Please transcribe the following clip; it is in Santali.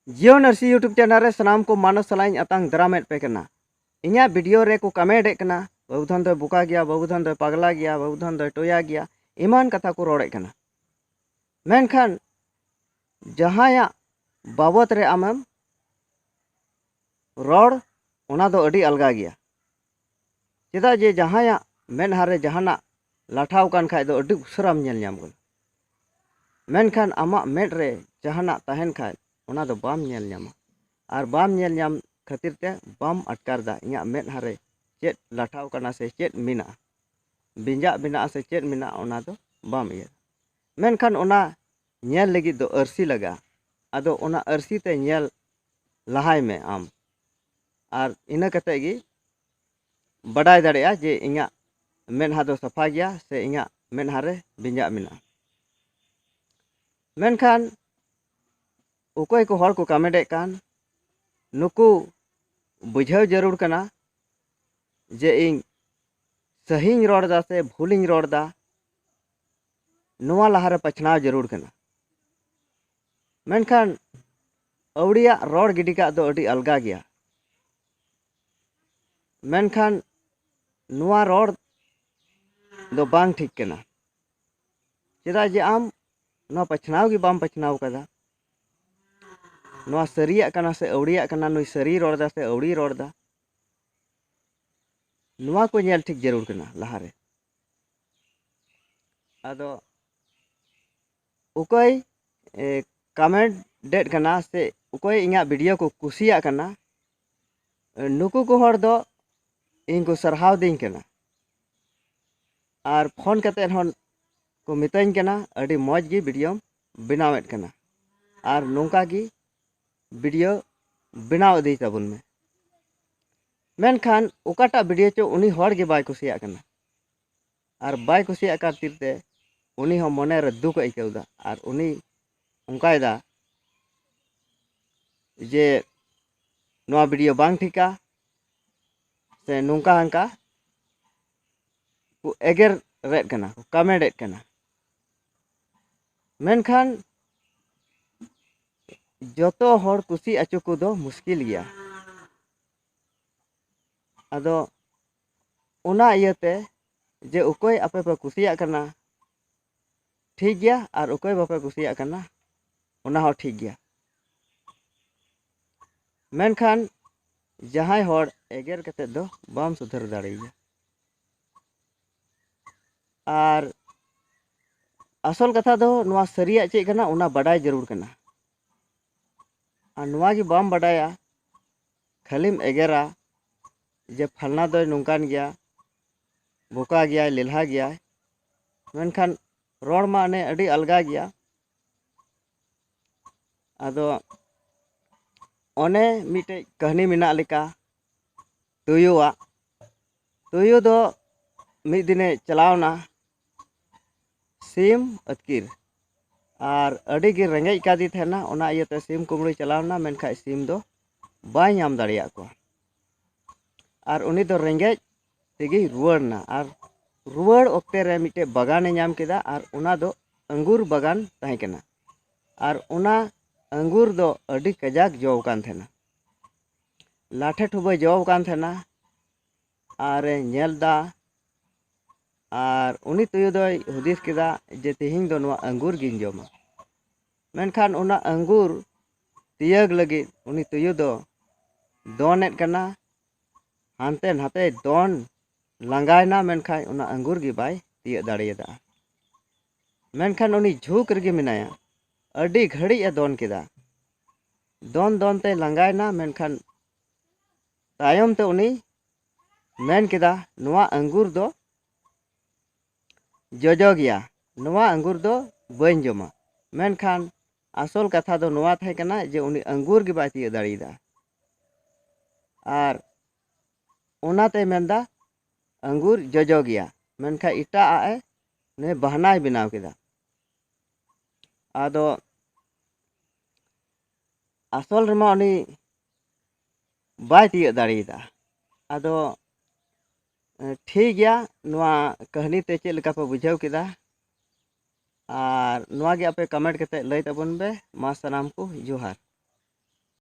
जियो नर्सी यूट्यूब चैनल रे सनाम को मानस सलाइन अतंग दरामेट पे करना इन्या वीडियो रे को कमेंट करना बाबूधन दो बुका गया बाबूधन दो पगला गया बाबूधन दो टोया गया ईमान कथा को रोड़े करना मेनखान जहाया बाबत रे आमम रोड़ ओना दो अडी अलगा गया चेदा जे जहाया मेनहारे जहाना लाठाव कान खाय दो अडी उसराम नेल ᱧᱟᱢ गन मेनखान आमा मेड रे जहाना तहन खाय ओना दो बाम नेल ᱧᱟᱢᱟ आर बाम नेल ᱧᱟᱢ खातिर ते बाम अटकार दा इया मेड हारे चेत लाठाव काना से चेत मिना बिंजा बिना से चेत मिना ओना दो बाम इया मेनखान ओना नेल लगी दो अरसी लगा आदो ओना अरसी ते नेल लहाय में आम आर इना कते गी बड़ाय दाड़ेया जे इया मेनहा दो सफा गया से इया मेनहा रे बिंजा मिना मेनखान उकोय को हर को कमेंट कान नुकु बुझाव जरूर कना जे इन सही रोड़दा से भूलिंग रोड़दा नुआ लहारे पछनाव जरूर कना मेनखान अवड़िया रोड़ गिडी का दो अडी अलगा गया मेनखान नुआ रोड़ दो बांग ठीक कना चेदा जे आम नुआ पछनाव गी बाम पछनाव कदा नुआ सरिया कना से अवड़िया कना नुई सरी रोड़दा से अवड़ी रोड़दा नुआ को नेल ठीक जरूर कना लहारे आदो उकोय कमेंट डेट कना से उकोय इया वीडियो को कुसिया कना नुकु को हर दो इनको सरहाव दिन कना आर फोन कते हन को मिताइन कना अडी मौज गी वीडियो बनावेट कना आर नोंका गी वीडियो बनाव दी तबुन में मेनखान ओकाटा वीडियो चो उनी हर गे बाय कुसिया कना आर बाय कुसिया खातिर ते उनी हो मने रे दुख आइकौदा आर उनी उनकायदा जे नोआ वीडियो बांग ठिका से नोंका हंका को एगर रेड कना कमेंट एट कना मेनखान जोतो हर कुसी अचो को दो मुश्किल गया आदो उना इयते जे उकोय आपे पे कुसिया कना ठीक गया आर उकोय बापे कुसिया कना उना हो ठीक गया मेनखान जहाय हर एगर कते दो बाम सुधर दाड़ेया आर असल कथा दो नुआ सरिया चे कना उना बड़ाय जरूर कना आर नुआ गी बाम बड़ाया खालिम एगेरा जे फलना दो नोंकान गया बोका गया लेल्हा गया मेनखान रोड़ मा ने अडी अलगा गया आदो ओने मिटे कहानी मिना लेका तुयुआ तुयु दो मिद दिने चलावना सिम अतकिर आर अडी गे रेंगेज कादी थेना ओना इयते सिम कुमड़ी चलावना मेनखा सिम दो बाय नाम दाड़िया को आर उनी दो रेंगेज तेगी रुवाड़ना आर रुवाड़ ओक्ते रे मिटे बागाने नाम केदा आर उना दो अंगूर बागान ताहे कना आर उना अंगूर दो अडी कजाक जौ कान थेना लाठे ठुबे जौ कान थेना आर नेलदा आर उनी तुयु दो हुदिस केदा जे तेहिं दो नुआ अंगूर गिन जमा मेनखान उना अंगूर तियग लगी उनी तुयु दो दोनेट कना हानते नाते दोन लांगायना मेनखान उना अंगूर गी बाय तियग दाड़ेयदा मेनखान उनी झुक रगे मिनाया अडी घड़ी ए दोन केदा दोन दोन ते लांगायना मेनखान तायम ते उनी मेन केदा नुआ अंगूर दो जोजो गया नुआ अंगूर दो बन जमा मेनखान असल कथा दो नुआ थाहे कना जे उनी अंगूर गे बाय तियग दाड़ेयदा आर ओनाते मेनदा अंगूर जोजो गया मेनखा इटा आए ने बहनाय बनाव केदा आदो असल रमा उनी बाय तियग दाड़ेयदा आदो ठीक गया नुआ कहानी ते चेद लेका पे बुझाव केदा आर नुआ गे आपे कमेंट कते लय तबन बे मा सनाम को जोहार।